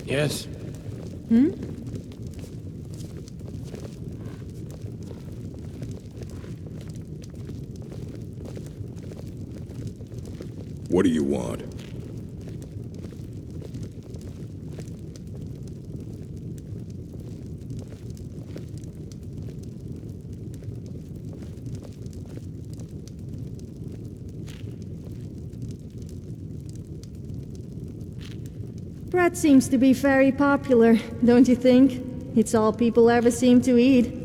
Yes. What do you want? Bread seems to be very popular, don't you think? It's all people ever seem to eat.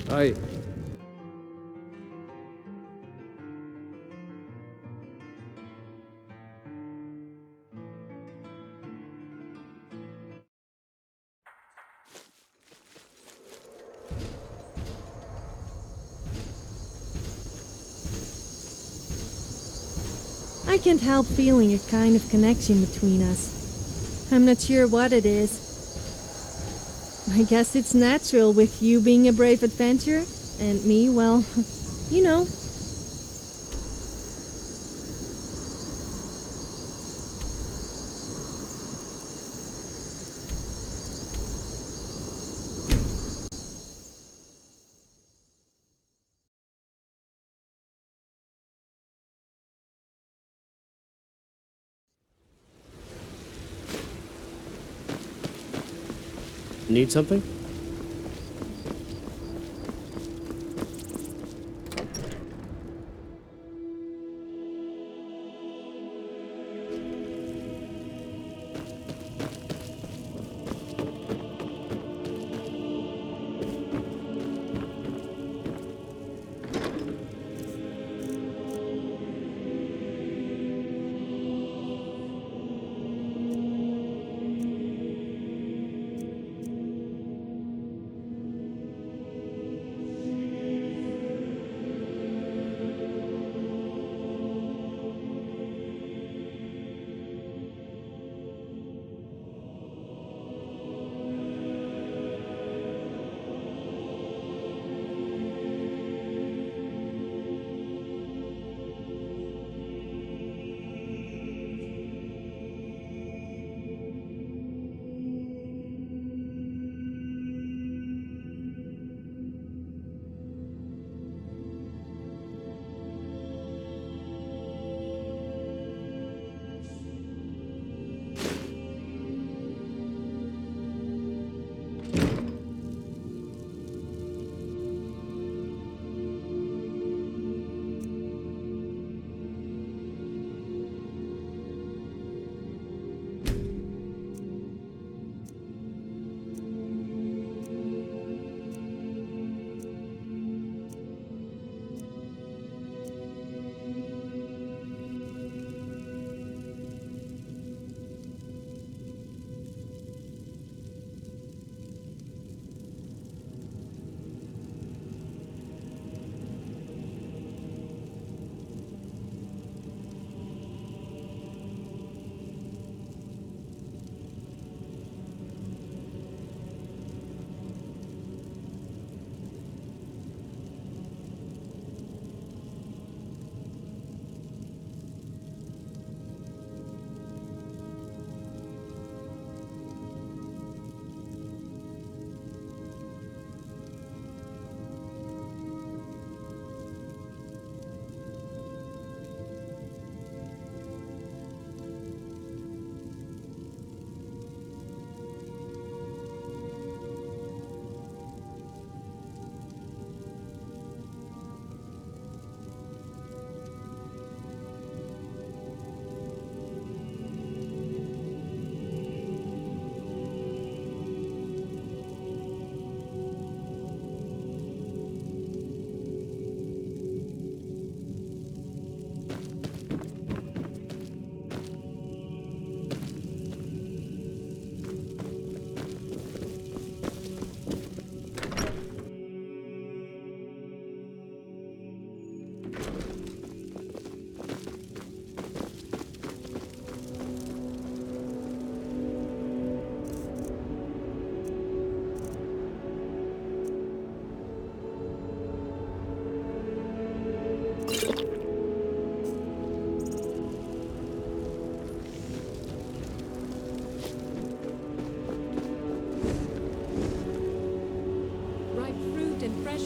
Hi. I can't help feeling a kind of connection between us. I'm not sure what it is. I guess it's natural with you being a brave adventurer, and me, well, you know. Need something?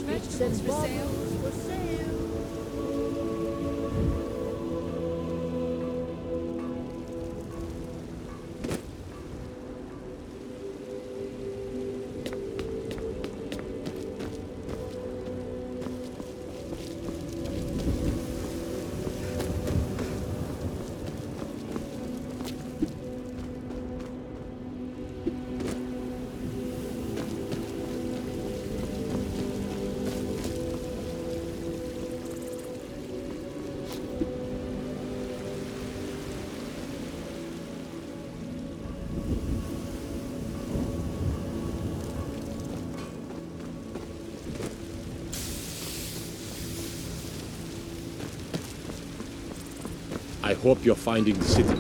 vegetables for sale. I hope you're finding the city.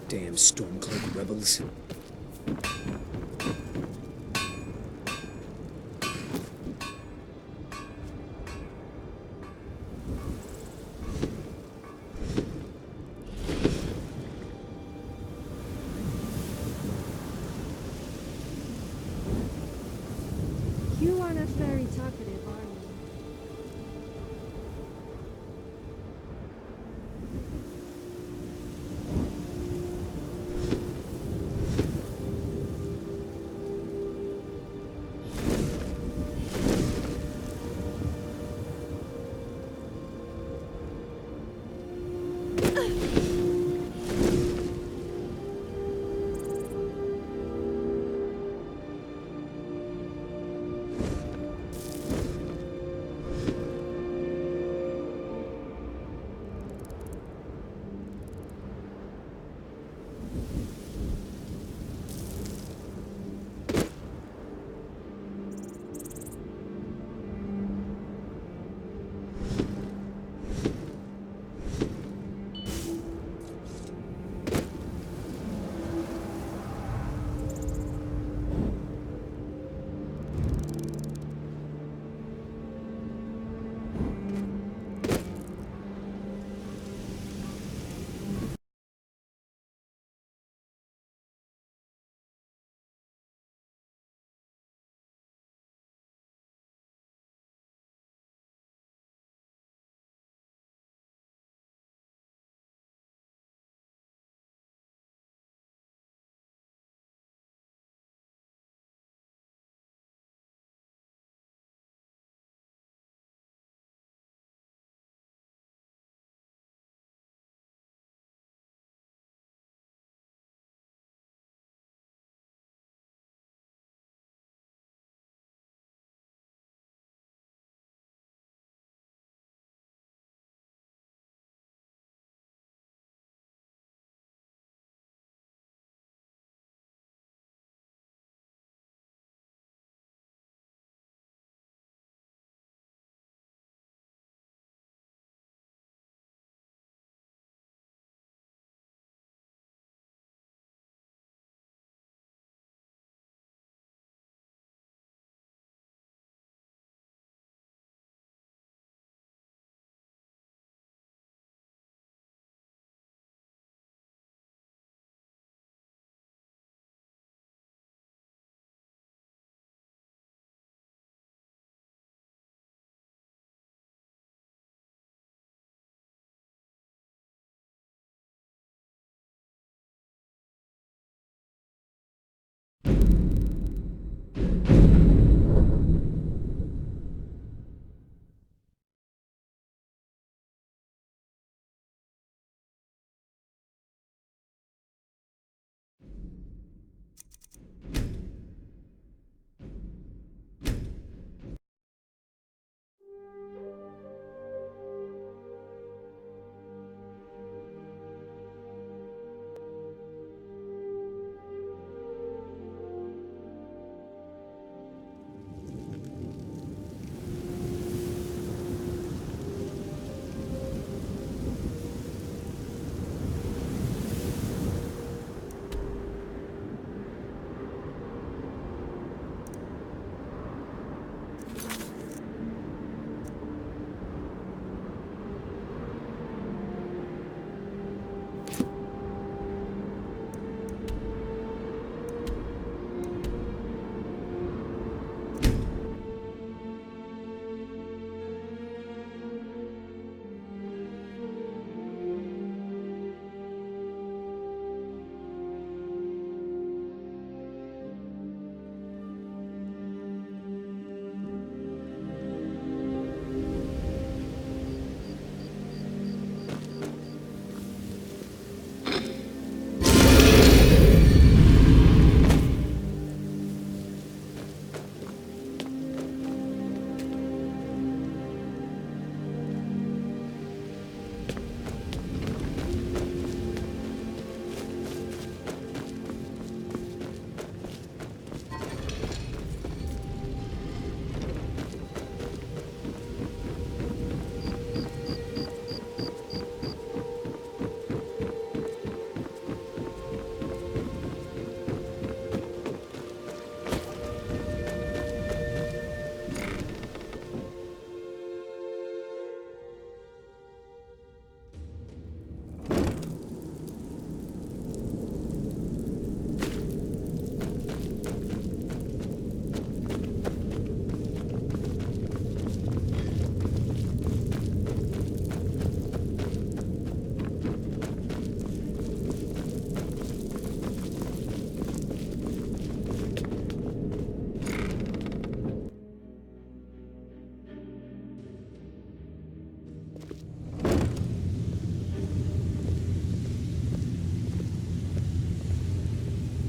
Damn Stormcloak rebels. You are not very talkative, are you?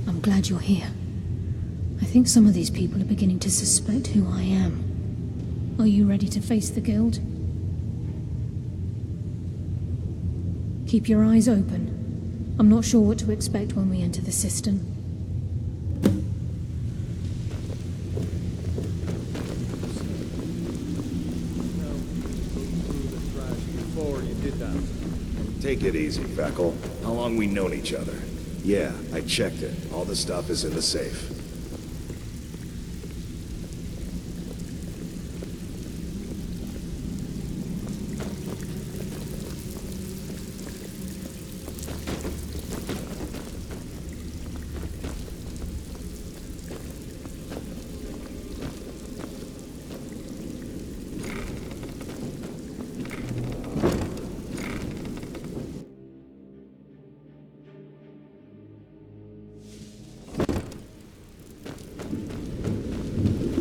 I'm glad you're here. I think some of these people are beginning to suspect who I am. Are you ready to face the Guild? Keep your eyes open. I'm not sure what to expect when we enter the cistern. Before you did that. Take it easy, Feckle. How long we known each other? Yeah, I checked it. All the stuff is in the safe.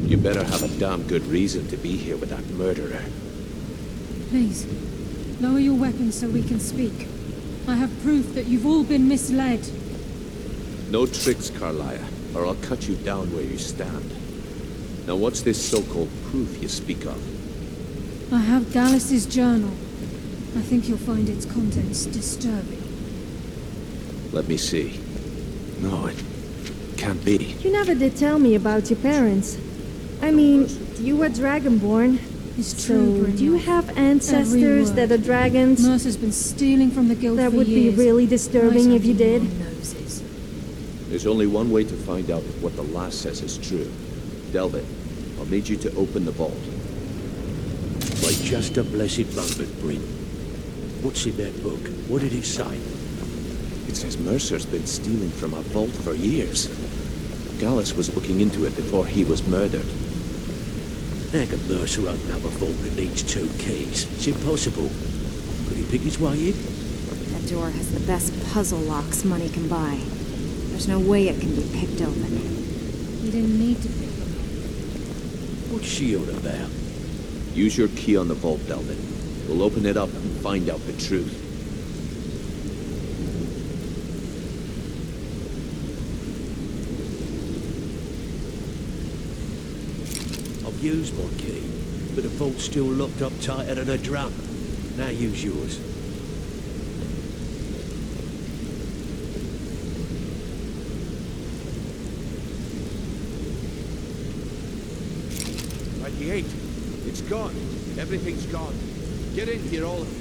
You better have a damn good reason to be here with that murderer. Please, lower your weapons so we can speak. I have proof that you've all been misled. No tricks, Carlia, or I'll cut you down where you stand. Now what's this so-called proof you speak of? I have Gallus's journal. I think you'll find its contents disturbing. Let me see. No, it can't be. You never did tell me about your parents. I mean, you were Dragonborn. It's true, So, do you Brynjolf. have ancestors that are dragons? Mercer's been stealing from the guild That for would be years. really disturbing if you did. Noses. There's only one way to find out if what the lass says is true. Delve it. I'll need you to open the vault. By just a blessed moment, Bryn. What's in that book? What did it say? It says Mercer's been stealing from a vault for years. Gallus was looking into it before he was murdered. How can Mercer open up a vault that needs 2 keys? It's impossible. Could he pick his way in? That door has the best puzzle locks money can buy. There's no way it can be picked open. You didn't need to pick them. What's she on about? Use your key on the vault, Delvin. We'll open it up and find out the truth. I've used my key, but the vault's still locked up tighter than a drum. Now use yours. The 8. It's gone. Everything's gone. Get in here, all of you.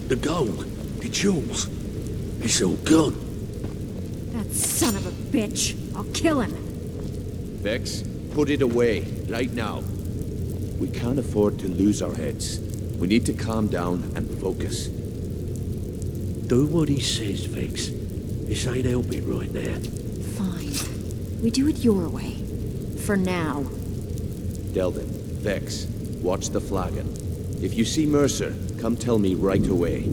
The gold, the jewels, it's all gone. That son of a bitch! I'll kill him! Vex, put it away, right now. We can't afford to lose our heads. We need to calm down and focus. Do what he says, Vex. This ain't helping right now. Fine. We do it your way. For now. Delvin, Vex, watch the flagon. If you see Mercer, come tell me right away.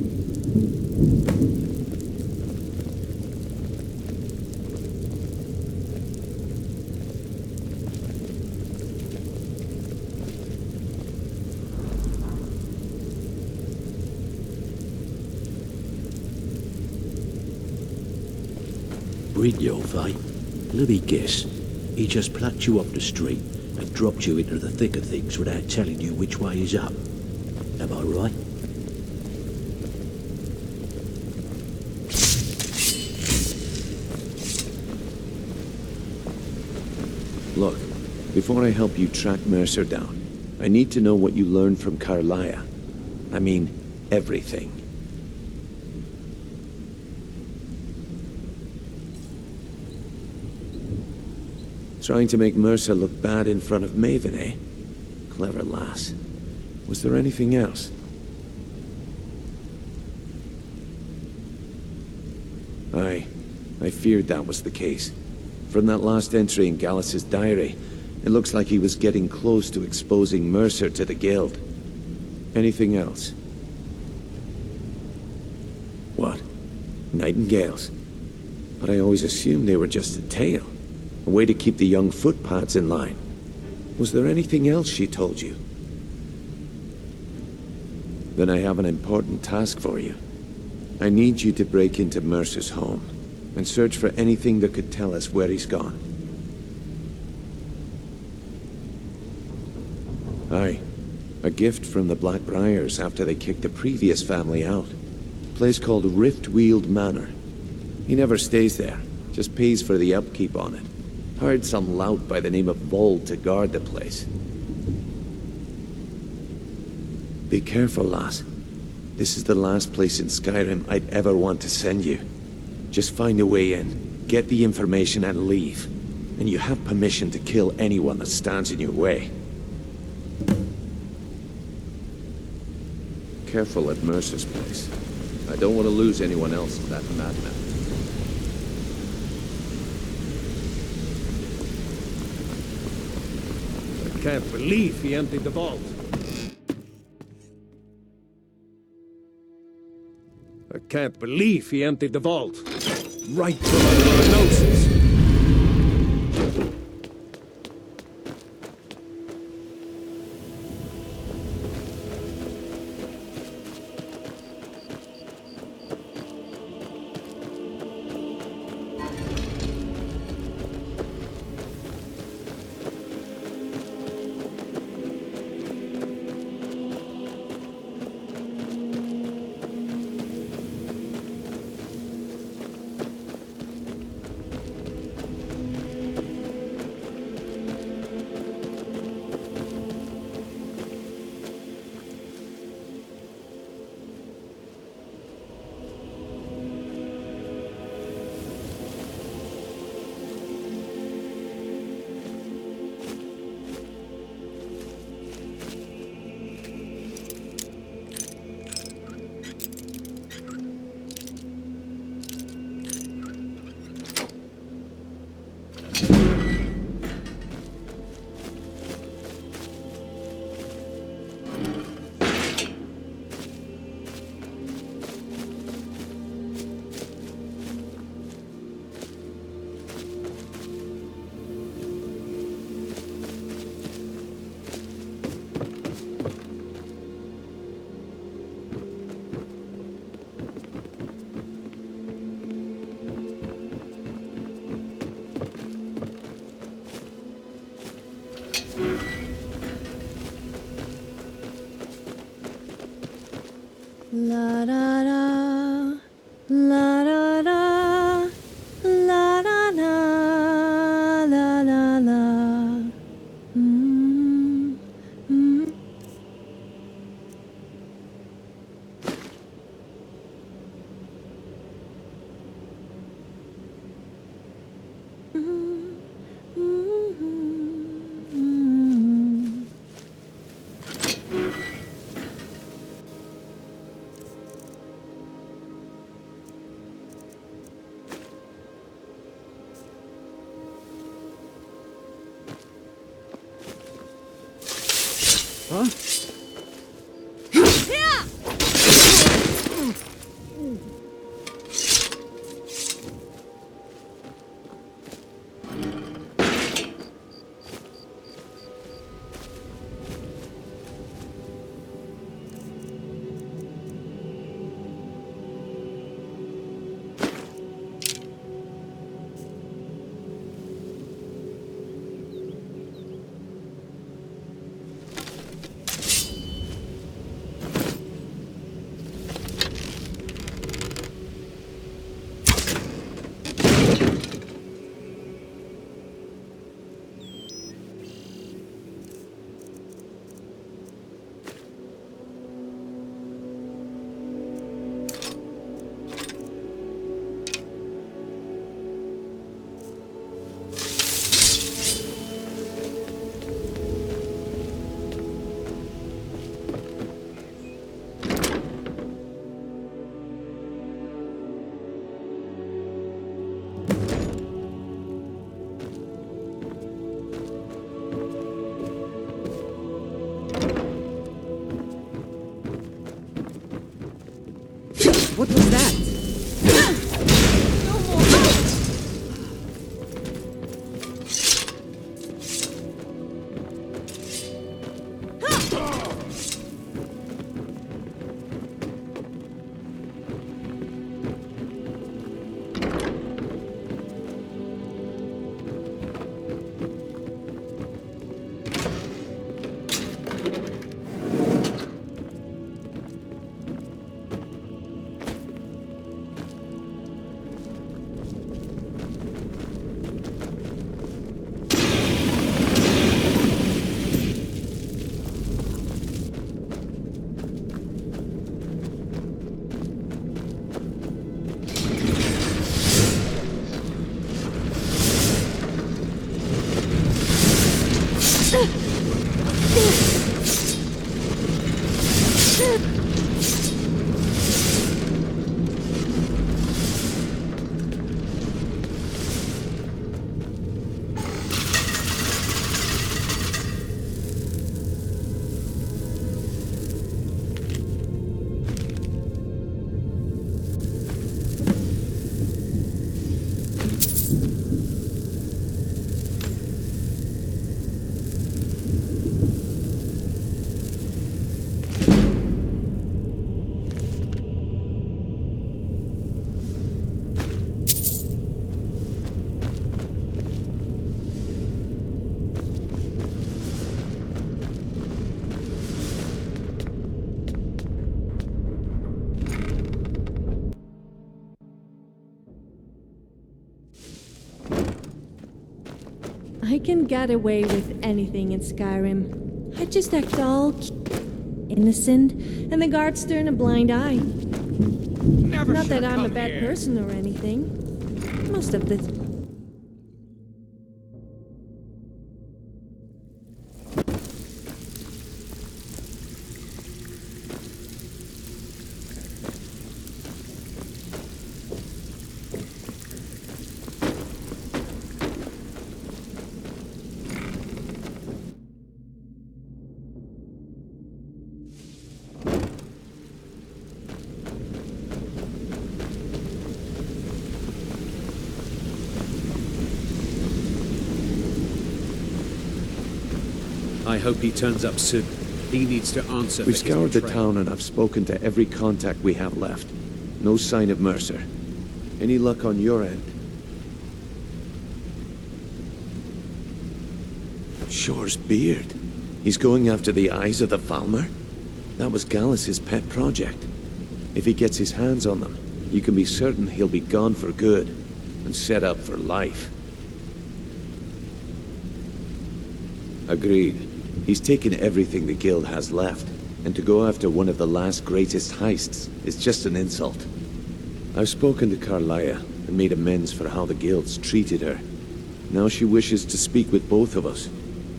Brynjolf, eh? Let me guess. He just plucked you off the street and dropped you into the thick of things without telling you which way is up. Am I right? Look, before I help you track Mercer down, I need to know what you learned from Carlia. I mean, everything. Trying to make Mercer look bad in front of Maven, eh? Clever lass. Was there anything else? Aye, I feared that was the case. From that last entry in Gallus's diary, it looks like he was getting close to exposing Mercer to the Guild. Anything else? What? Nightingales? But I always assumed they were just a tale. A way to keep the young footpads in line. Was there anything else she told you? Then I have an important task for you. I need you to break into Mercer's home and search for anything that could tell us where he's gone. Aye. A gift from the Blackbriars after they kicked the previous family out. A place called Riftweald Manor. He never stays there, just pays for the upkeep on it. Hired some lout by the name of Vold to guard the place. Be careful, lass. This is the last place in Skyrim I'd ever want to send you. Just find a way in, get the information and leave. And you have permission to kill anyone that stands in your way. Careful at Mercer's place. I don't want to lose anyone else to that madman. I can't believe he emptied the vault. I can't believe he emptied the vault. Right from under our noses. La da da, la da da, la da da, la la la. Mm, mm. Huh? What was that? I can get away with anything in Skyrim. I just act all innocent, and the guards turn a blind eye. Never Not should that I'm a come bad here. person or anything. Most of the I hope he turns up soon. He needs to answer. We've for his scoured the betrayal. town and I've spoken to every contact we have left. No sign of Mercer. Any luck on your end? Shore's beard. He's going after the eyes of the Falmer? That was Gallus's pet project. If he gets his hands on them, you can be certain he'll be gone for good, and set up for life. Agreed. He's taken everything the guild has left, and to go after one of the last greatest heists is just an insult. I've spoken to Carlia and made amends for how the guilds treated her. Now she wishes to speak with both of us.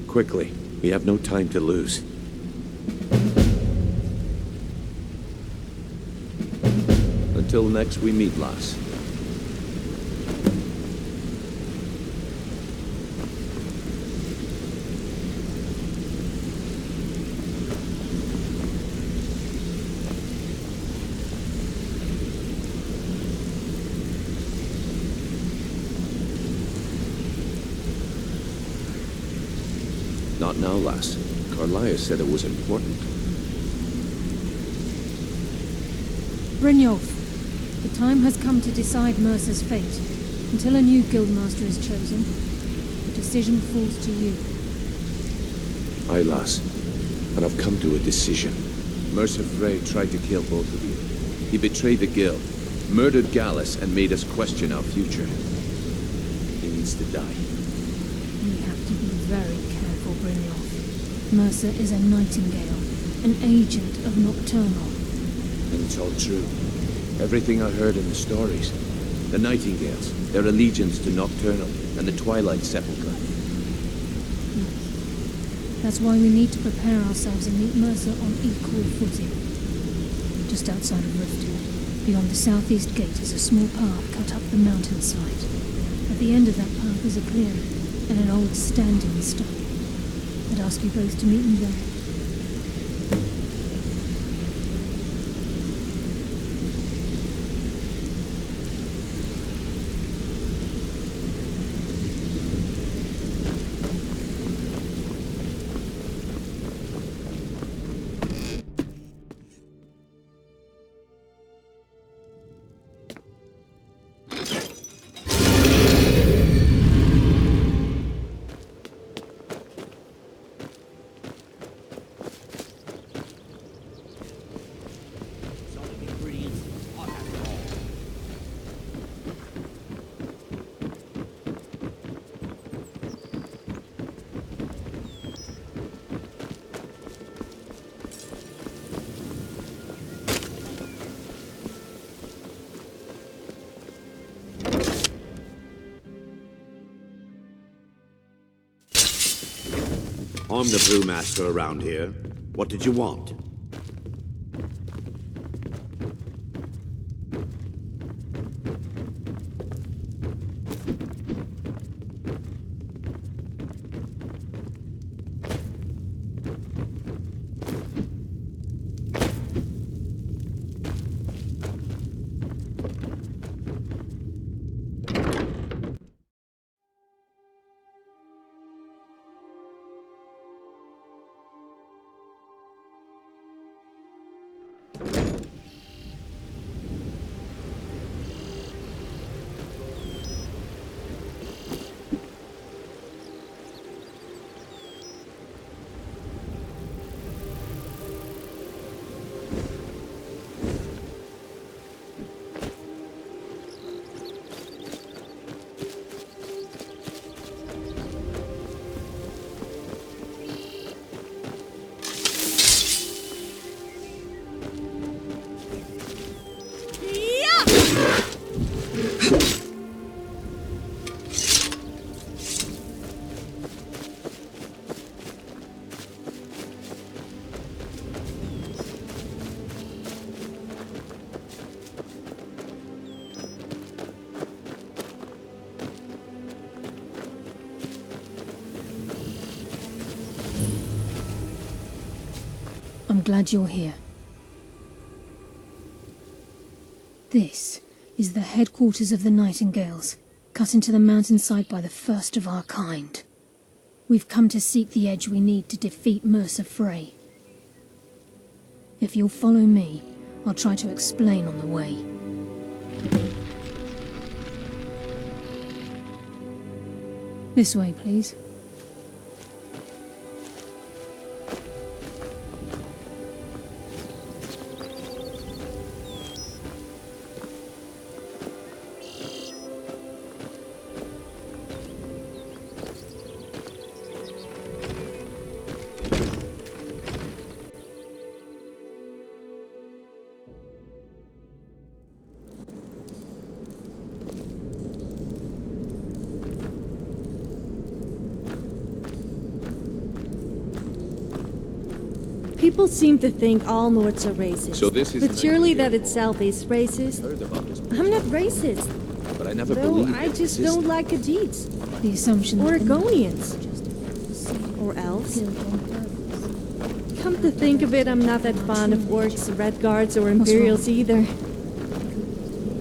Quickly, we have no time to lose. Until next we meet, lass. Not now, lass. Carlia said it was important. Brynjolf, the time has come to decide Mercer's fate. Until a new guildmaster is chosen, the decision falls to you. Aye, lass. And I've come to a decision. Mercer Frey tried to kill both of you. He betrayed the guild, murdered Gallus, and made us question our future. He needs to die. We have to be very careful, Brynjolf. Mercer is a nightingale, an agent of Nocturnal. And it's all true. Everything I heard in the stories. The Nightingales, their allegiance to Nocturnal, and the Twilight Sepulchre. That's why we need to prepare ourselves and meet Mercer on equal footing. Just outside of Riftwood, beyond the southeast gate, is a small path cut up the mountainside. At the end of that path is a clearing and an old standing stone. I'd ask you both to meet me there. I'm the brewmaster around here. What did you want? I'm glad you're here. This is the headquarters of the Nightingales, cut into the mountainside by the first of our kind. We've come to seek the edge we need to defeat Mercer Frey. If you'll follow me, I'll try to explain on the way. This way, please. People seem to think all Nords are racist. So this is But surely Nightingale that itself is racist. Heard about this, I'm not racist. but I never Though believed I it just existed. don't like Khajiits. The assumption Or that the Argonians. just Or elves. killed on purpose. Come to think of it, I'm not that fond of orcs, red guards, or wrong? imperials either.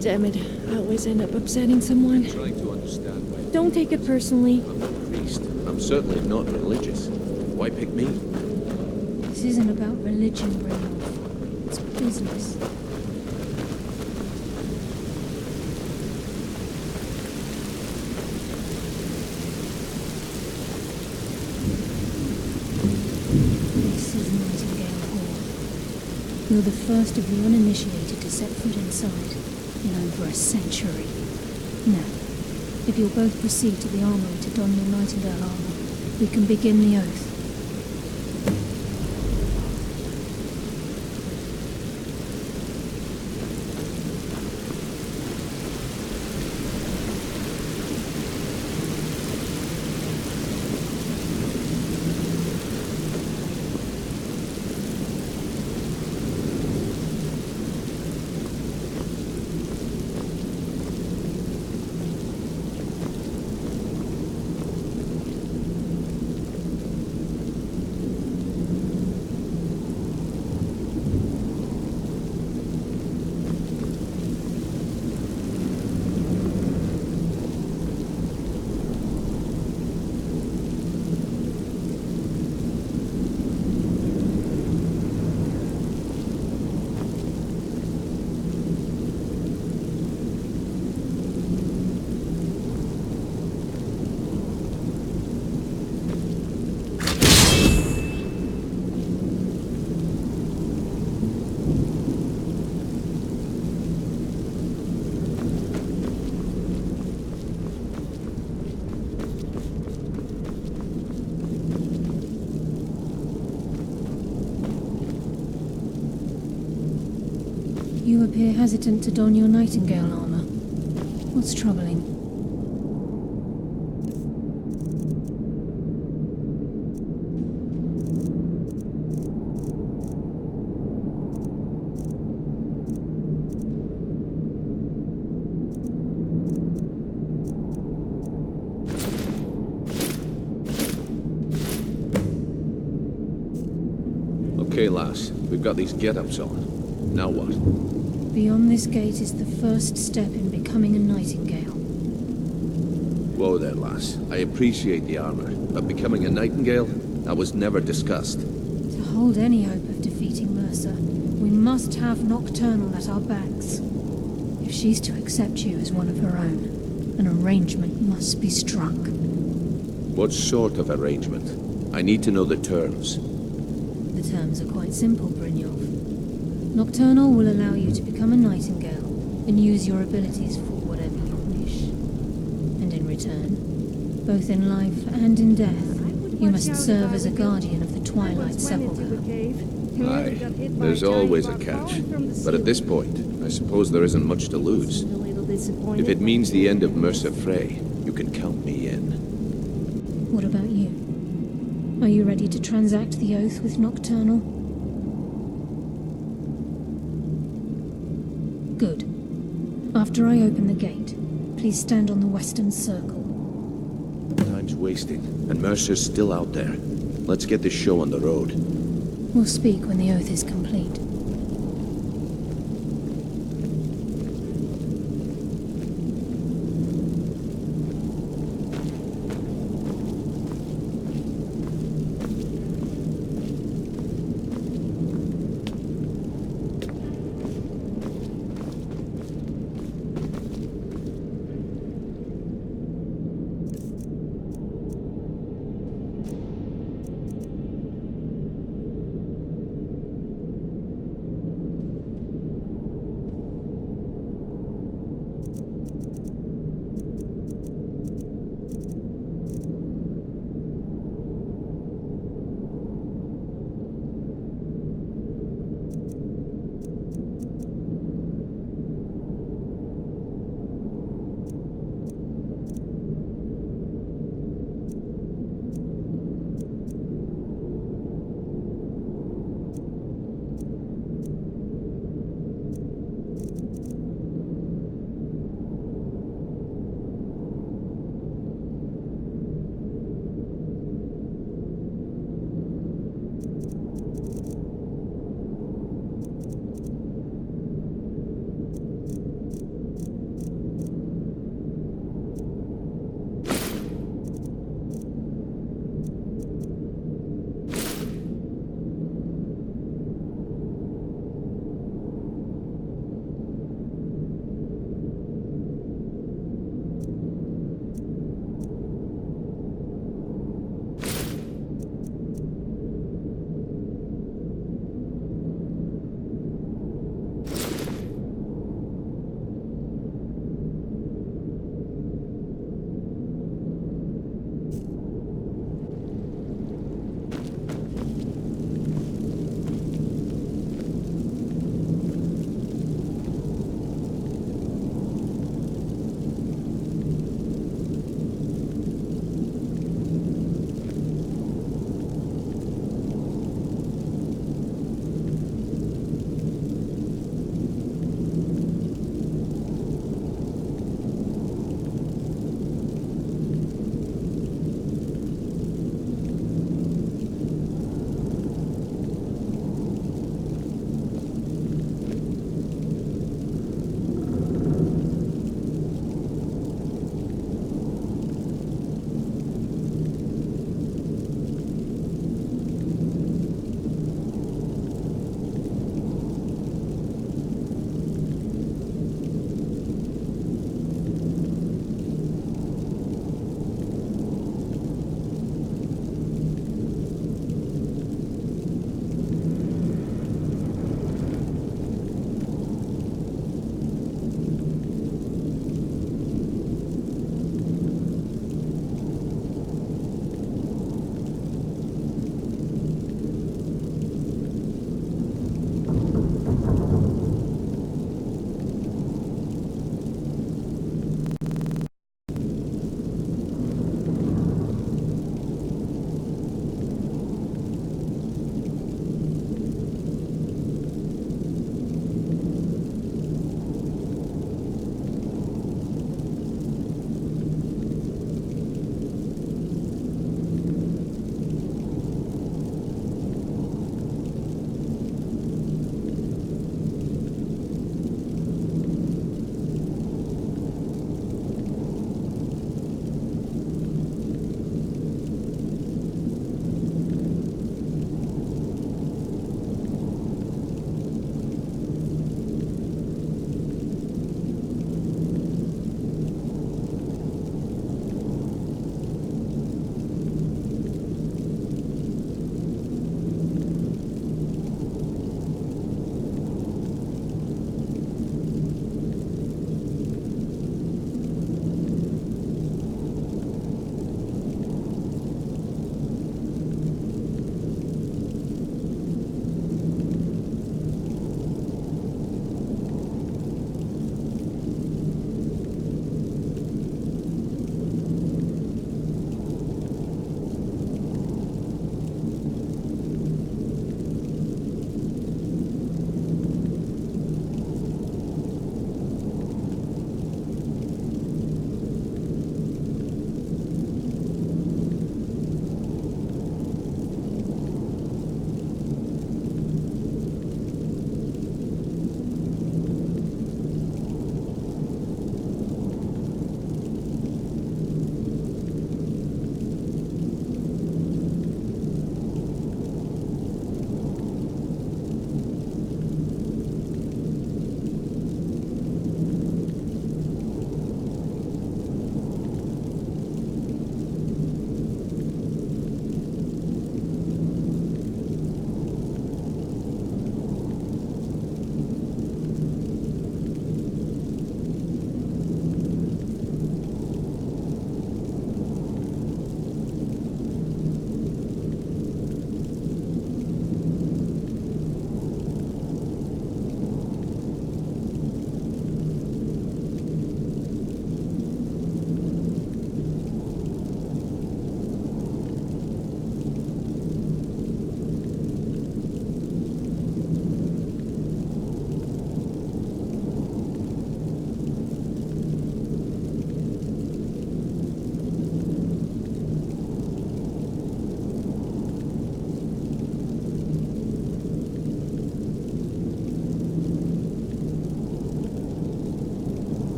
Damn it, I always end up upsetting someone. Trying to understand why Don't take it personally. I'm not a priest. I'm certainly not religious. Why pick me? This isn't about religion, Brynolf. It's business. This is Nightingale Hall. You're the first of the uninitiated to set foot inside in over a century. Now, if you'll both proceed to the armory to don your Nightingale armor, we can begin the oath. You appear hesitant to don your Nightingale armor. What's troubling? Okay, lass. We've got these get-ups on. Now what? Beyond this gate is the first step in becoming a Nightingale. Whoa there, lass. I appreciate the armor, but becoming a Nightingale? That was never discussed. To hold any hope of defeating Mercer, we must have Nocturnal at our backs. If she's to accept you as one of her own, an arrangement must be struck. What sort of arrangement? I need to know the terms. The terms are quite simple, Brynjolf. Nocturnal will allow you to become a Nightingale and use your abilities for whatever you wish. And in return, both in life and in death, you must serve as a guardian of the Twilight Sepulchre. Aye, there's always a catch. But at this point, I suppose there isn't much to lose. If it means the end of Mercer Frey, you can count me in. What about you? Are you ready to transact the oath with Nocturnal? Good. After I open the gate, please stand on the western circle. Time's wasting, and Mercer's still out there. Let's get this show on the road. We'll speak when the oath is complete.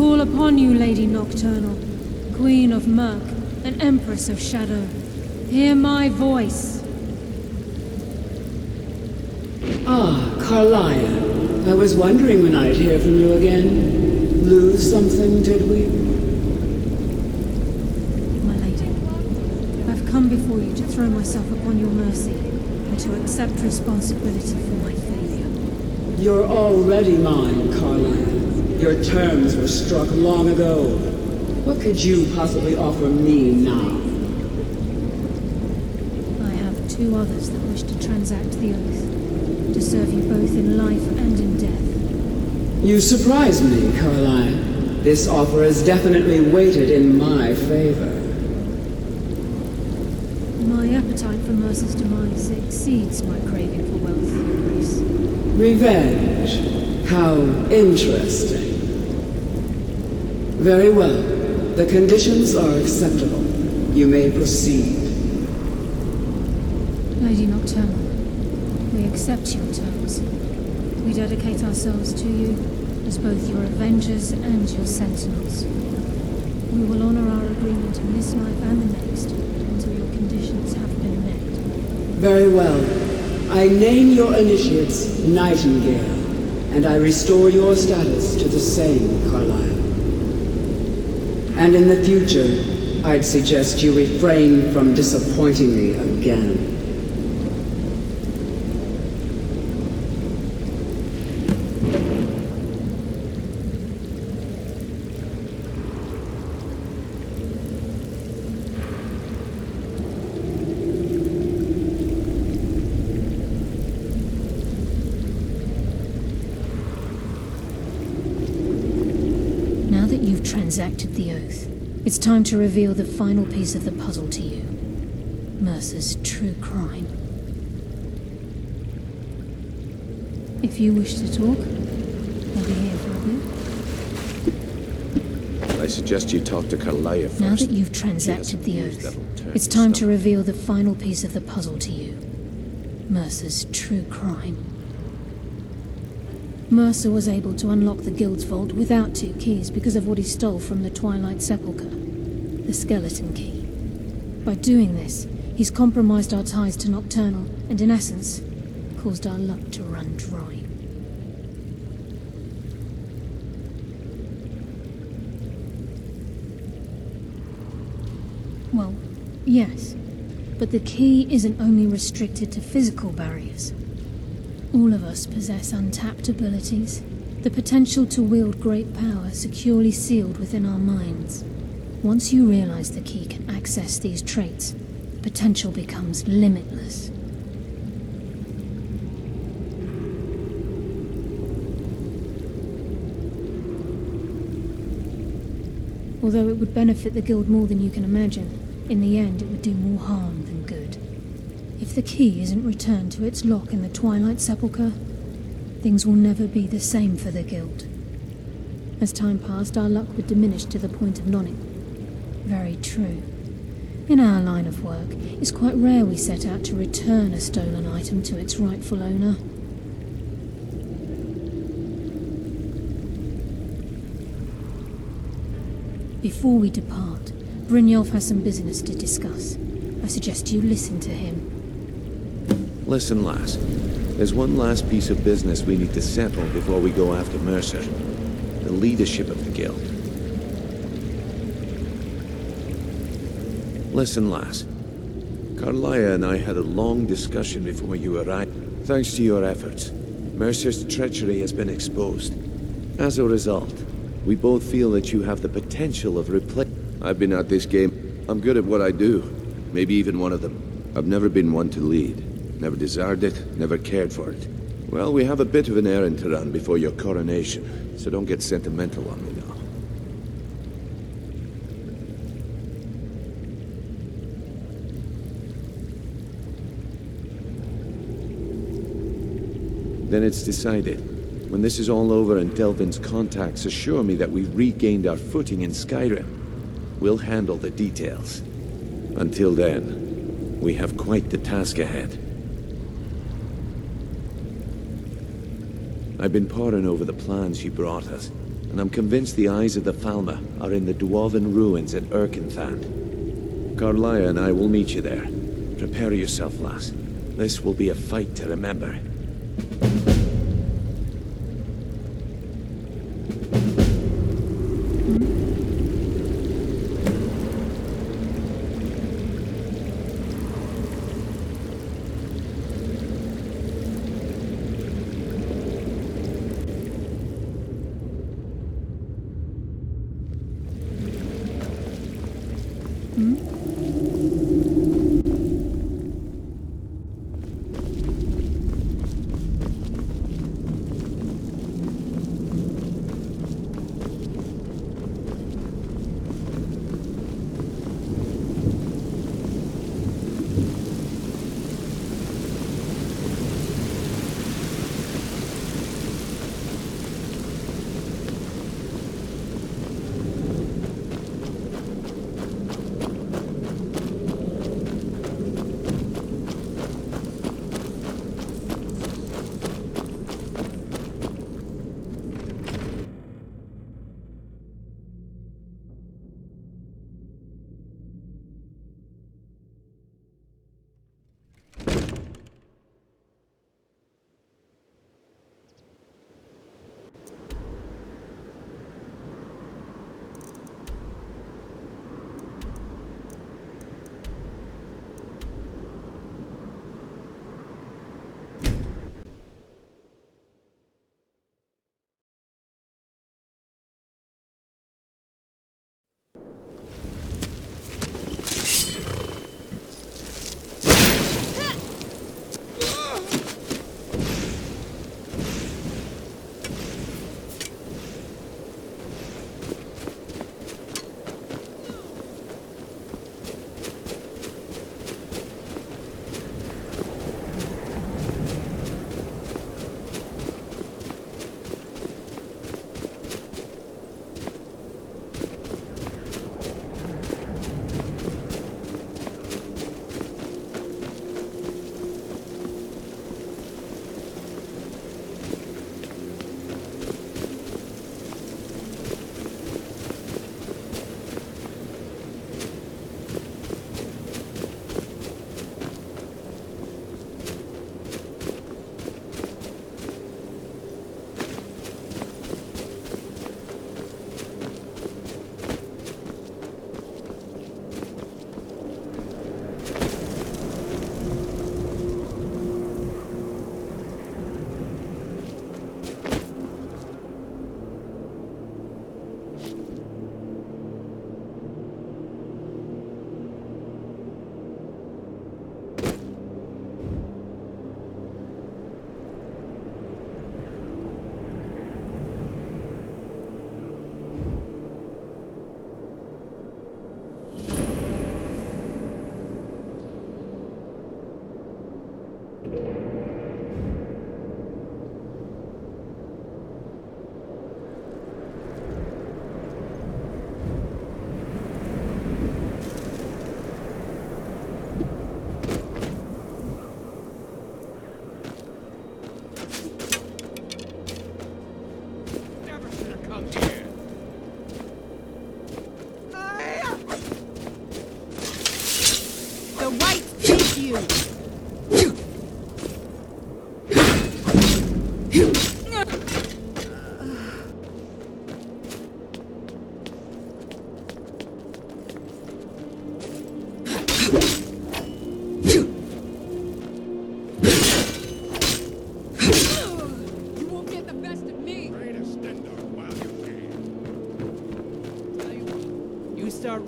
call upon you, Lady Nocturnal, Queen of Murk and Empress of Shadow. Hear my voice. Ah, Carlia. I was wondering when I'd hear from you again. Lose something, did we? My lady, I've come before you to throw myself upon your mercy and to accept responsibility for my failure. You're already mine, Carlia. Your terms were struck long ago. What could you possibly offer me now? I have two others that wish to transact the oath, to serve you both in life and in death. You surprise me, Carlia. This offer is definitely weighted in my favor. My appetite for Mercer's demise exceeds my craving for wealth, Your Grace. Revenge. How interesting. Very well. The conditions are acceptable. You may proceed. Lady Nocturnal, we accept your terms. We dedicate ourselves to you as both your avengers and your sentinels. We will honor our agreement in this life and the next until your conditions have been met. Very well. I name your initiates Nightingale, and I restore your status to the same, Carlisle. And in the future, I'd suggest you refrain from disappointing me again. Transacted the oath. It's time to reveal the final piece of the puzzle to you. Mercer's true crime. If you wish to talk, I'll be here for a bit. I suggest you talk to Carlia first. Now that you've transacted the oath, it's time to reveal the final piece of the puzzle to you. Mercer's true crime. Mercer was able to unlock the Guild's vault without 2 keys because of what he stole from the Twilight Sepulchre, the skeleton key. By doing this, he's compromised our ties to Nocturnal and, in essence, caused our luck to run dry. Well, yes, but the key isn't only restricted to physical barriers. All of us possess untapped abilities, the potential to wield great power securely sealed within our minds. Once you realize the key can access these traits, the potential becomes limitless. Although it would benefit the Guild more than you can imagine, in the end it would do more harm than good. If the key isn't returned to its lock in the Twilight Sepulchre, things will never be the same for the Guild. As time passed, our luck would diminish to the point of none. Very true. In our line of work, it's quite rare we set out to return a stolen item to its rightful owner. Before we depart, Brynjolf has some business to discuss. I suggest you listen to him. Listen, lass. There's one last piece of business we need to settle before we go after Mercer. The leadership of the Guild. Listen, lass. Carlia and I had a long discussion before you arrived. Thanks to your efforts, Mercer's treachery has been exposed. As a result, we both feel that you have the potential of I've been at this game. I'm good at what I do. Maybe even one of them. I've never been one to lead. Never desired it, never cared for it. Well, we have a bit of an errand to run before your coronation, so don't get sentimental on me now. Then it's decided. When this is all over and Delvin's contacts assure me that we've regained our footing in Skyrim, we'll handle the details. Until then, we have quite the task ahead. I've been poring over the plans you brought us. and I'm convinced the eyes of the Falmer are in the dwarven ruins at Erkenthand. Carlia and I will meet you there. Prepare yourself, lass. This will be a fight to remember.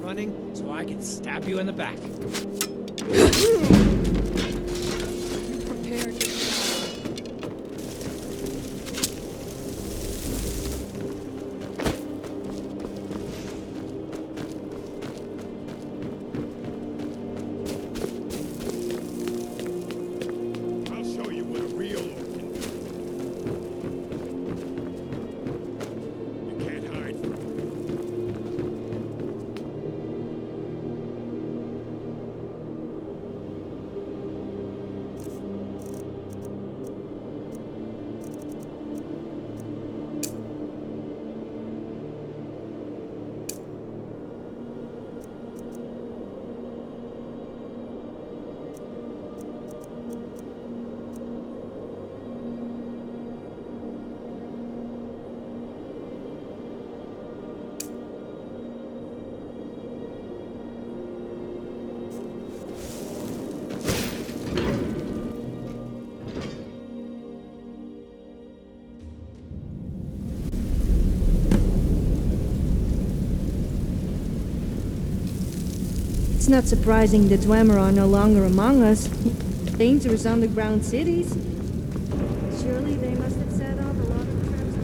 Running so I can stab you in the back. Prepared. I'll show you what a real orc can do. You can't hide from it. It's not surprising the Dwemer are no longer among us. Dangerous underground cities. Surely they must have set off a lot of traps.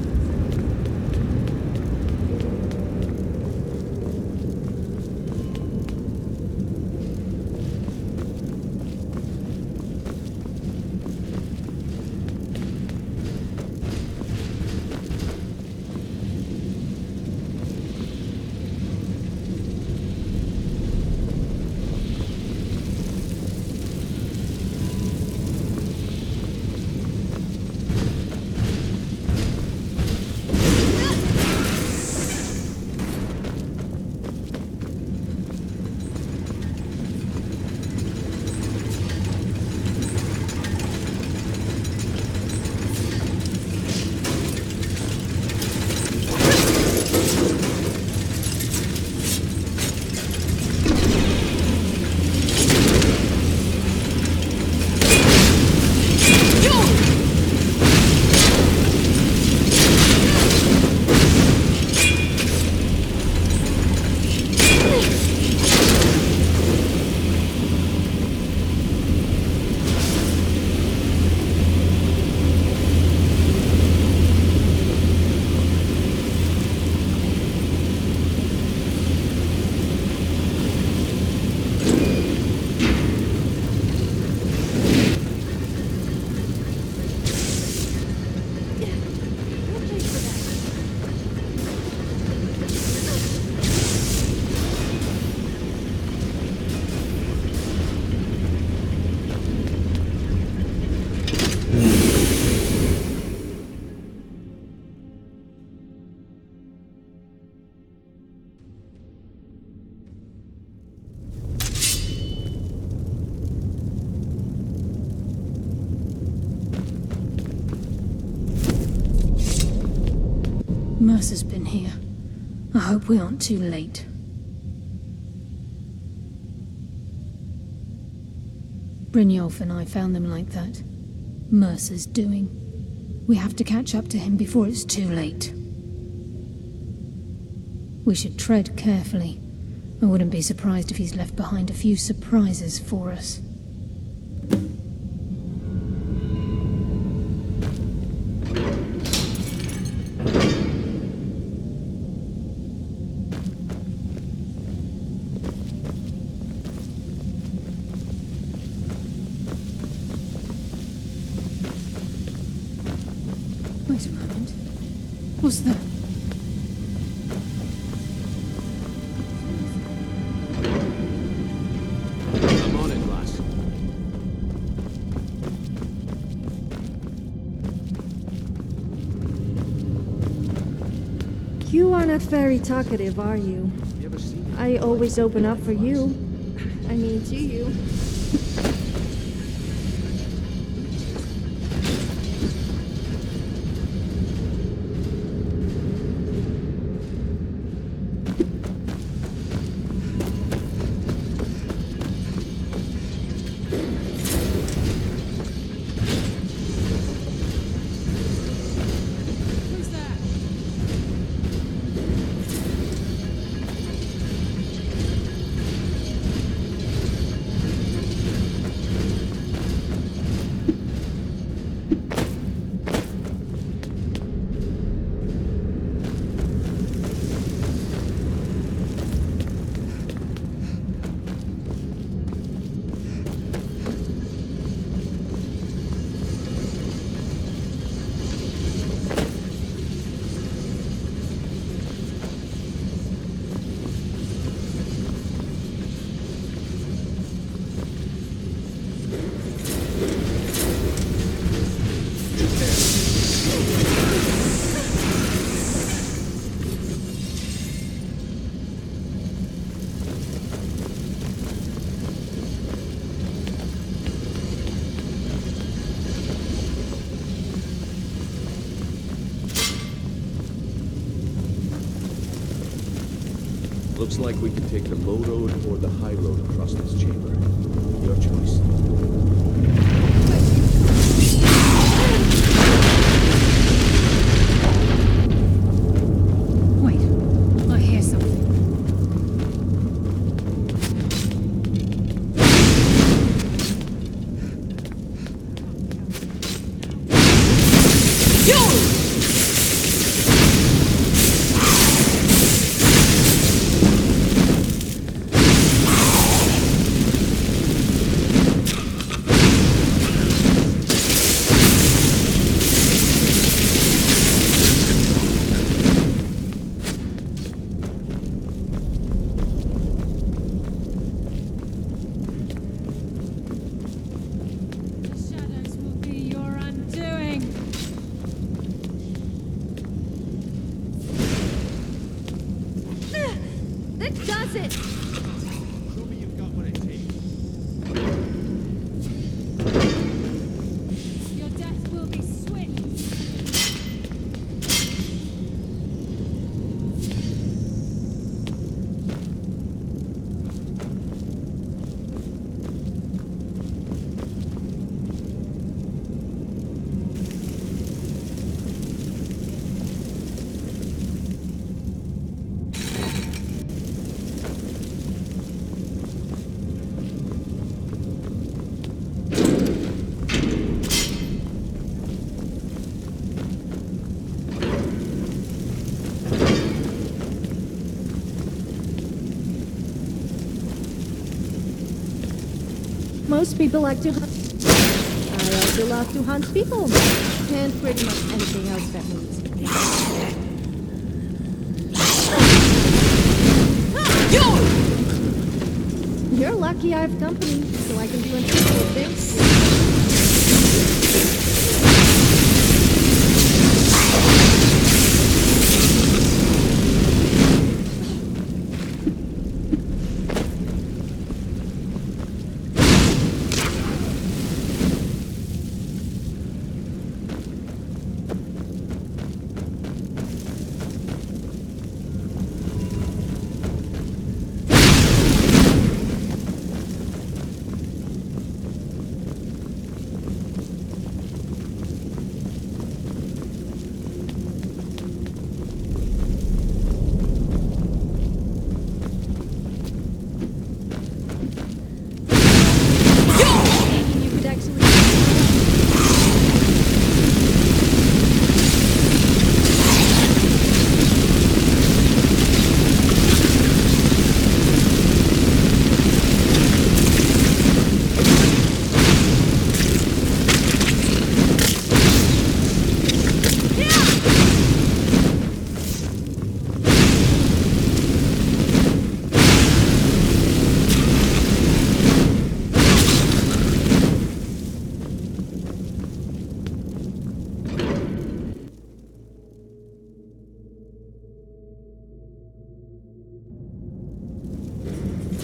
Mercer's been here. I hope we aren't too late. Brynjolf and I found them like that. Mercer's doing. We have to catch up to him before it's too late. We should tread carefully. I wouldn't be surprised if he's left behind a few surprises for us. Wait a moment. What's that? I'm on it, lass. You are not very talkative, are you? I always open up for you. I mean, to you. Looks like we can take the low road or the high road across this chamber. Your choice. Wait, I hear something. Most people like to hunt. I also love to hunt people. And pretty much anything else that moves. You're lucky I have company, so I can do unthinkable things.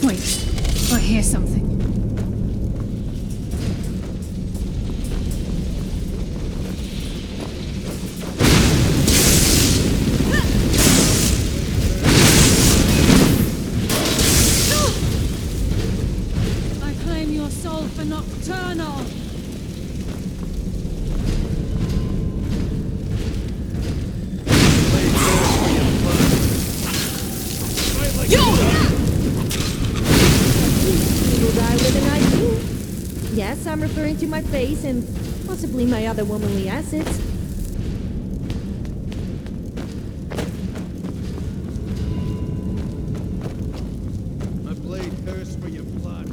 Wait, I hear something. I claim your soul for Nocturnal! Yes, I'm referring to my face and possibly my other womanly assets. My blade thirsts for your blood.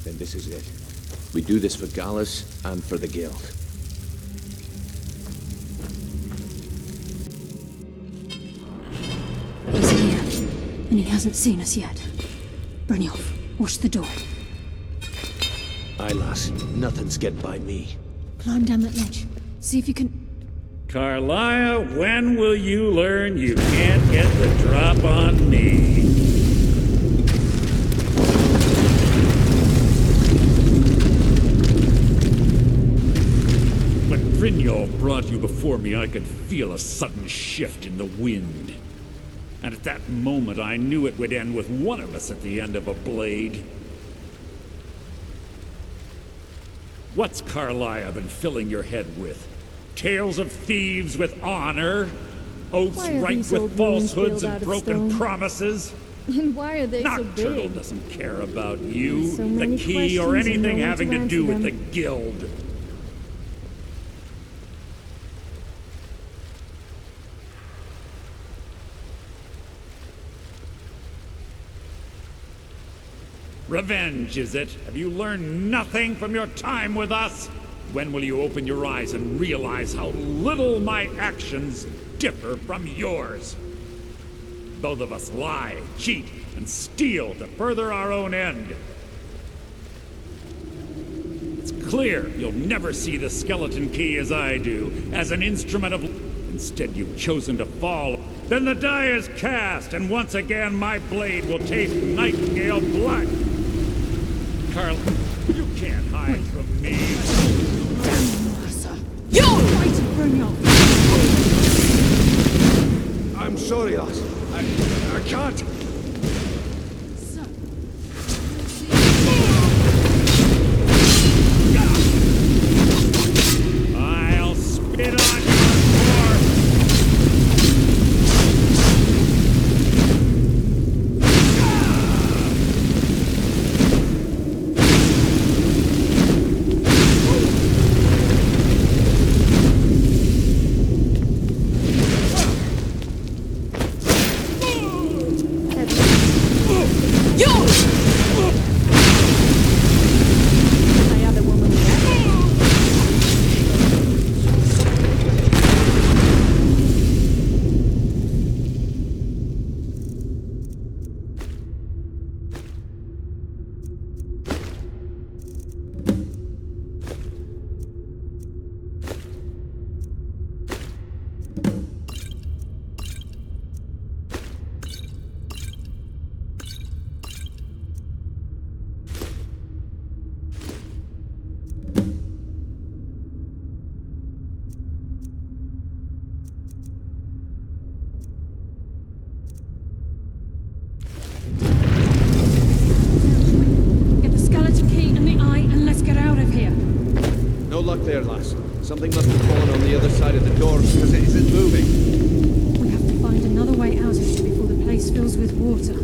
then this is it. We do this for Gallus and for the Guild. He's here, and he hasn't seen us yet. Brynjolf, watch the door. Aye, lass. Nothing's getting by me. Climb down that ledge. See if you can... Carlisle, when will you learn you can't get the drop on me? When Brynjolf brought you before me, I could feel a sudden shift in the wind. And at that moment, I knew it would end with one of us at the end of a blade. What's Carlisle been filling your head with? Tales of thieves with honor? Oaths Why are ripe these with old wounds falsehoods built and out of broken stone? promises? And why are they so Nocturnal big? doesn't care about you, So the many key, or questions and no anything one to having to answer do with them. the Guild. Revenge, is it? Have you learned nothing from your time with us? When will you open your eyes and realize how little my actions differ from yours? Both of us lie, cheat, and steal to further our own end. It's clear you'll never see the skeleton key as I do, as an instrument of... Instead, you've chosen to fall. Then the die is cast, and once again my blade will taste nightingale blood. Carl, you can't hide from me. You're right, Brynjolf! I'm sorry, lass. I can't. I'll spit on your My other woman left. Get the skeleton key in the eye and let's get out of here. No luck there, lass. Something must have fallen on the other side of the door because it isn't moving. We have to find another way out of here before the place fills with water.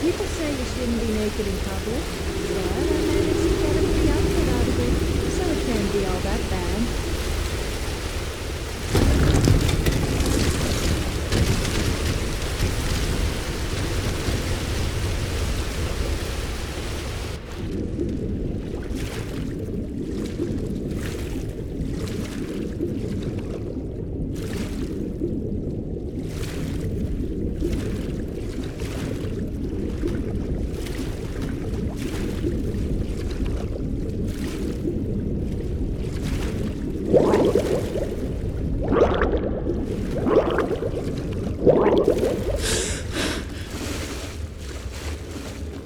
People say you shouldn't be naked in public, but I managed to get a free outfit out of it, so it can't be all that bad.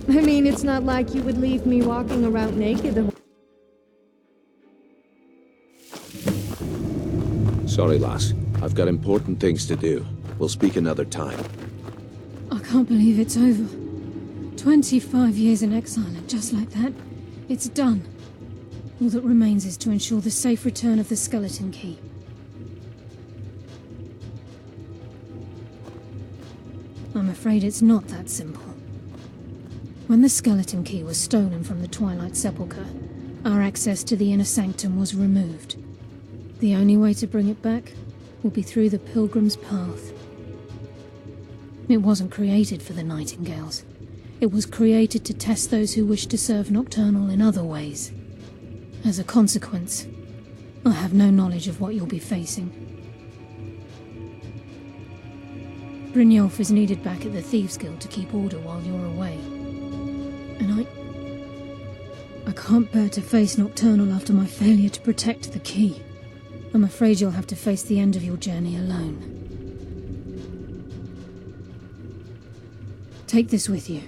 I mean, it's not like you would leave me walking around naked the whole... Sorry, lass. I've got important things to do. We'll speak another time. I can't believe it's over. 25 years in exile, and just like that, it's done. All that remains is to ensure the safe return of the skeleton key. I'm afraid it's not that simple. When the skeleton key was stolen from the Twilight Sepulchre, our access to the inner sanctum was removed. The only way to bring it back will be through the Pilgrim's Path. It wasn't created for the Nightingales. It was created to test those who wish to serve Nocturnal in other ways. As a consequence, I have no knowledge of what you'll be facing. Brynjolf is needed back at the Thieves Guild to keep order while you're away. And I can't bear to face Nocturnal after my failure to protect the key. I'm afraid you'll have to face the end of your journey alone. Take this with you.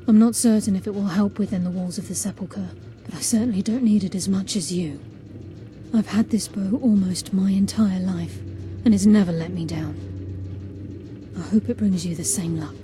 I'm not certain if it will help within the walls of the Sepulchre, but I certainly don't need it as much as you. I've had this bow almost my entire life, and it's never let me down. I hope it brings you the same luck.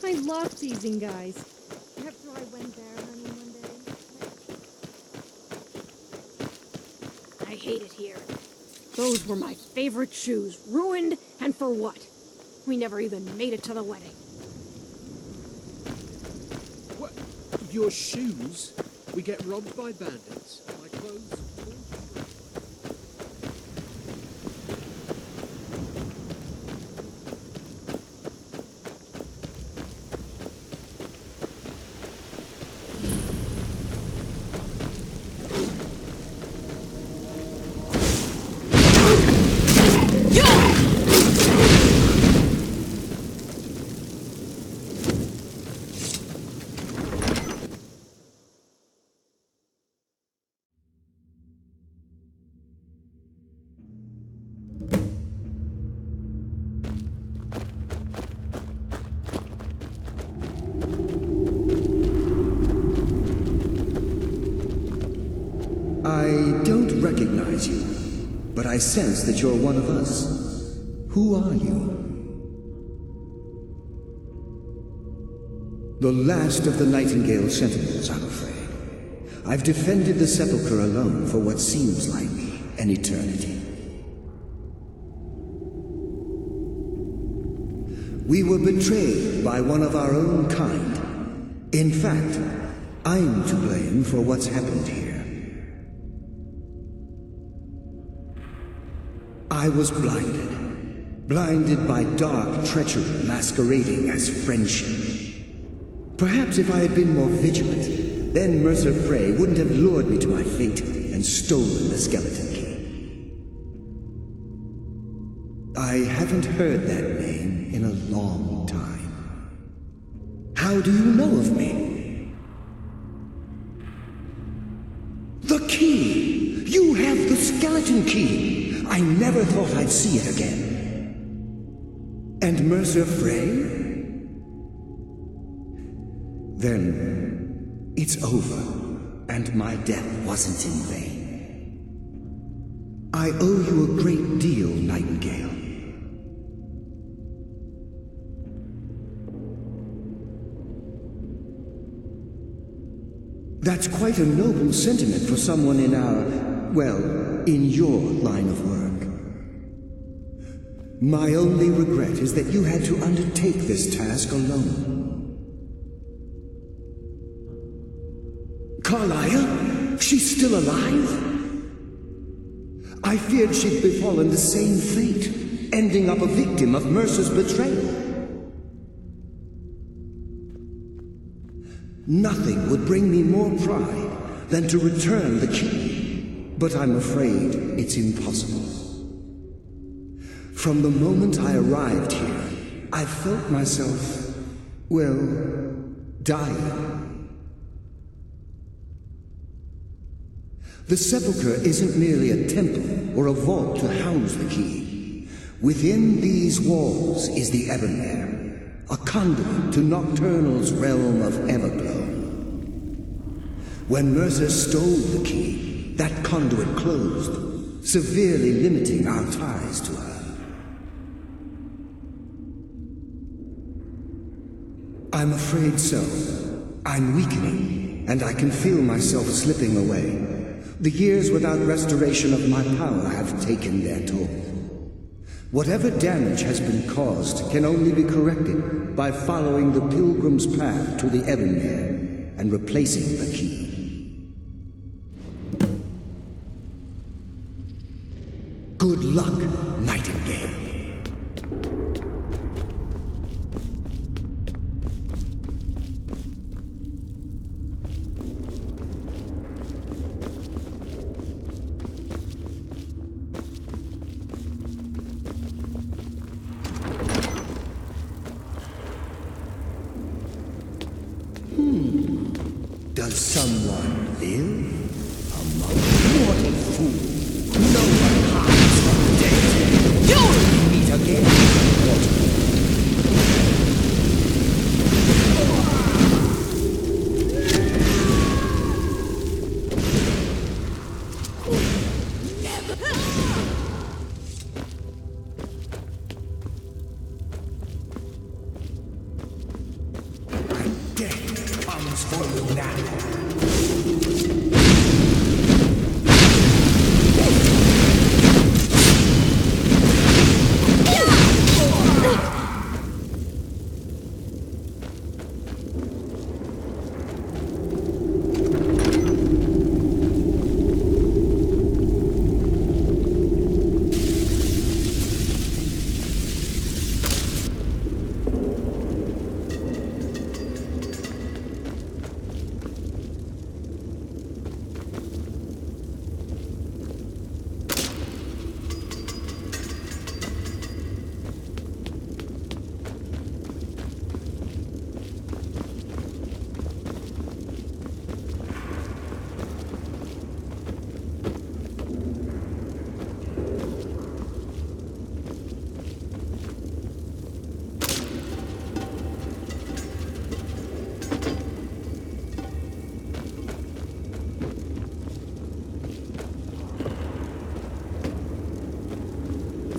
I love teasing guys. After I went there, honey, one day. I hate it here. Those were my favorite shoes. Ruined, and for what? We never even made it to the wedding. What? Your shoes? We get robbed by bandits. My clothes... I don't recognize you, but I sense that you're one of us. Who are you? The last of the Nightingale Sentinels, I'm afraid. I've defended the Sepulchre alone for what seems like an eternity. We were betrayed by one of our own kind. In fact, I'm to blame for what's happened here. I was blinded by dark treachery masquerading as friendship. Perhaps if I had been more vigilant, then Mercer Frey wouldn't have lured me to my fate and stolen the skeleton key. I haven't heard that name in a long time. How do you know of me? The key! You have the skeleton key! I never thought I'd see it again. And Mercer Frey? Then it's over, and my death wasn't in vain. I owe you a great deal, Nightingale. That's quite a noble sentiment for someone in in your line of work. My only regret is that you had to undertake this task alone. Carlisle? She's still alive? I feared she'd befallen the same fate, ending up a victim of Mercer's betrayal. Nothing would bring me more pride than to return the key, but I'm afraid it's impossible. From the moment I arrived here, I felt myself, dying. The sepulchre isn't merely a temple or a vault to house the key. Within these walls is the Ebonmere, a conduit to Nocturnal's realm of Everglow. When Mercer stole the key, that conduit closed, severely limiting our ties to her. I'm afraid so. I'm weakening, and I can feel myself slipping away. The years without restoration of my power have taken their toll. Whatever damage has been caused can only be corrected by following the pilgrim's path to the Ebonmere and replacing the key. Good luck, Nightingale. Does someone live among mortal fools? No one hides from the dead. You'll meet again, mortal. For you now.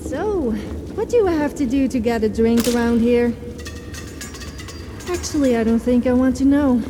So, what do I have to do to get a drink around here? Actually, I don't think I want to know.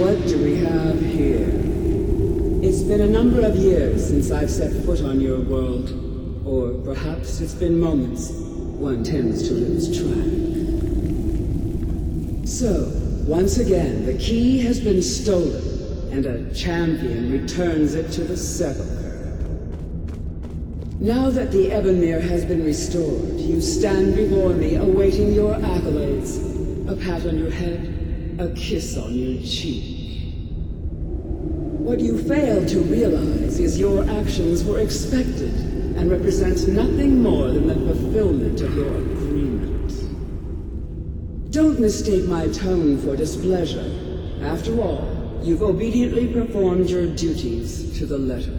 What do we have here? It's been a number of years since I've set foot on your world. Or perhaps it's been moments. One tends to lose track. So, once again, the key has been stolen, and a champion returns it to the sepulchre. Now that the Ebonmere has been restored, you stand before me awaiting your accolades. A pat on your head, a kiss on your cheek. What you fail to realize is your actions were expected and represent nothing more than the fulfillment of your agreement. Don't mistake my tone for displeasure. After all, you've obediently performed your duties to the letter.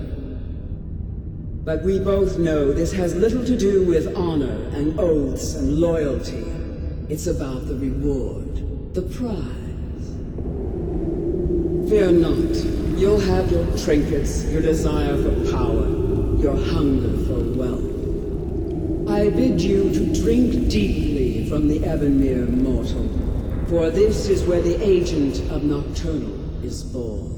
But we both know this has little to do with honor and oaths and loyalty. It's about the reward, the prize. Fear not. You'll have your trinkets, your desire for power, your hunger for wealth. I bid you to drink deeply from the Ebonmere mortal, for this is where the agent of Nocturnal is born.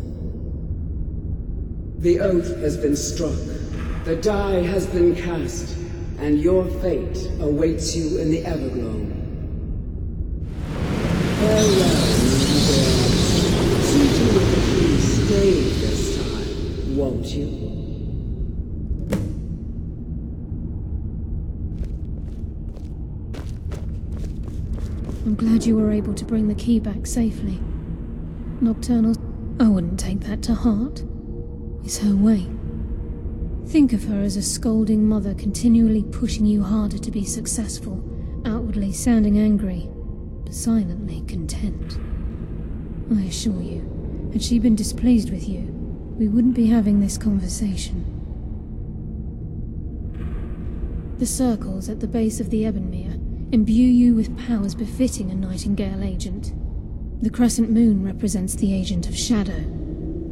The oath has been struck, the die has been cast, and your fate awaits you in the Everglow. Farewell, see to it that you stay this time, won't you? I'm glad you were able to bring the key back safely. Nocturnal, I wouldn't take that to heart. It's her way. Think of her as a scolding mother continually pushing you harder to be successful, outwardly sounding angry, but silently content. I assure you, had she been displeased with you, we wouldn't be having this conversation. The circles at the base of the Ebonmere imbue you with powers befitting a Nightingale agent. The crescent moon represents the agent of shadow,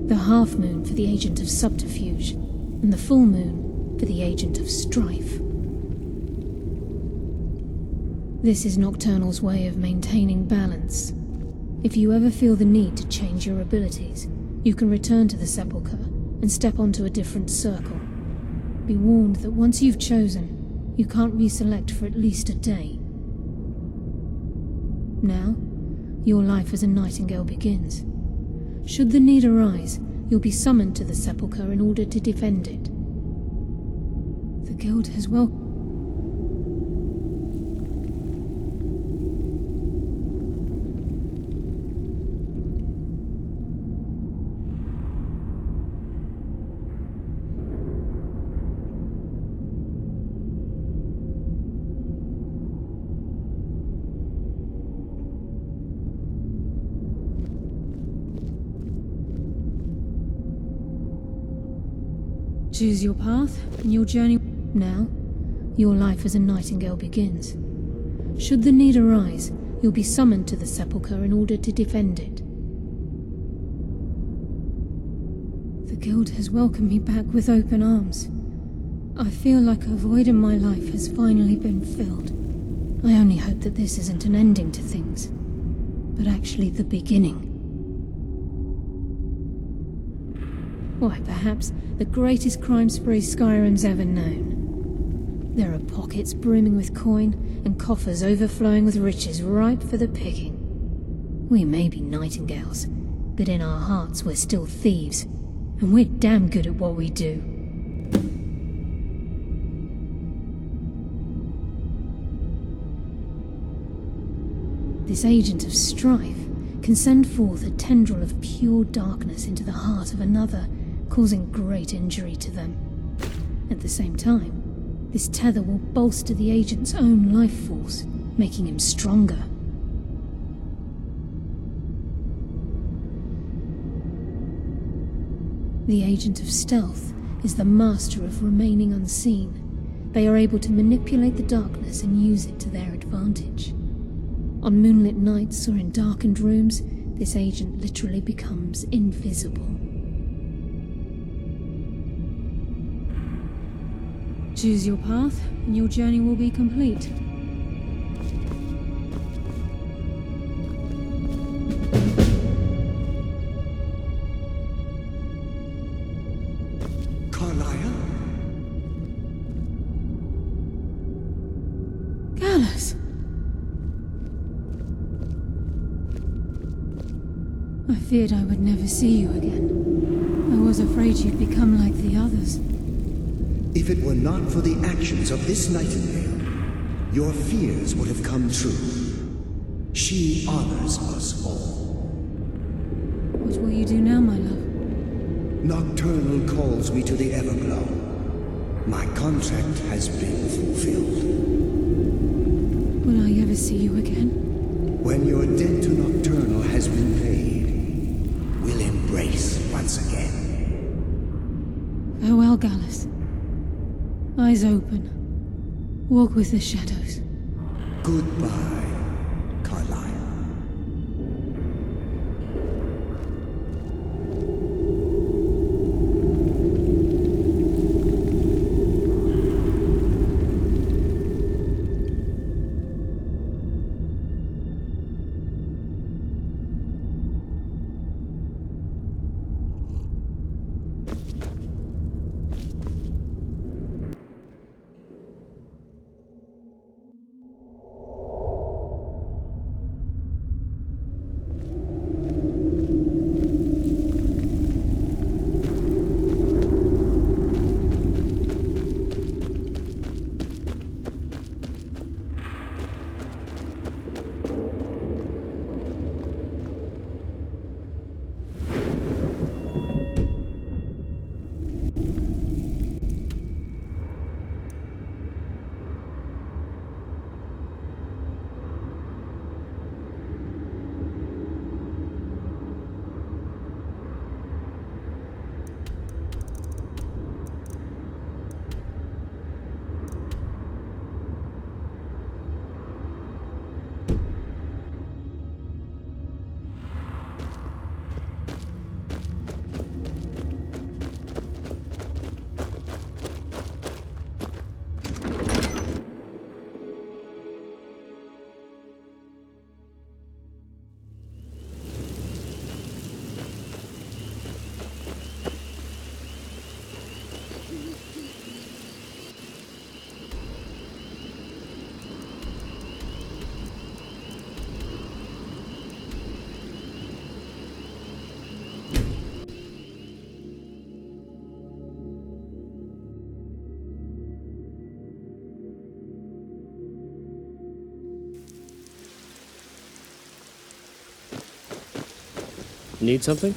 the half moon for the agent of subterfuge, and the full moon for the agent of strife. This is Nocturnal's way of maintaining balance. If you ever feel the need to change your abilities, you can return to the sepulchre and step onto a different circle. Be warned that once you've chosen, you can't reselect for at least a day. Now, your life as a Nightingale begins. Should the need arise, you'll be summoned to the sepulchre in order to defend it. The Guild has welcomed. Choose your path, and your journey. Now, your life as a Nightingale begins. Should the need arise, you'll be summoned to the sepulchre in order to defend it. The Guild has welcomed me back with open arms. I feel like a void in my life has finally been filled. I only hope that this isn't an ending to things, but actually the beginning. Why, perhaps the greatest crime spree Skyrim's ever known. There are pockets brimming with coin, and coffers overflowing with riches ripe for the picking. We may be nightingales, but in our hearts we're still thieves, and we're damn good at what we do. This agent of strife can send forth a tendril of pure darkness into the heart of another, causing great injury to them. At the same time, this tether will bolster the agent's own life force, making him stronger. The agent of stealth is the master of remaining unseen. They are able to manipulate the darkness and use it to their advantage. On moonlit nights or in darkened rooms, this agent literally becomes invisible. Choose your path, and your journey will be complete. Carlisle? Gallus! I feared I would never see you again. I was afraid you'd become like the others. If it were not for the actions of this nightingale, your fears would have come true. She honors us all. What will you do now, my love? Nocturnal calls me to the Everglow. My contract has been fulfilled. Will I ever see you again? When your debt to Nocturnal has been paid, we'll embrace once again. Farewell, Gallus. Eyes open. Walk with the shadows. Goodbye, Carlisle. Need something?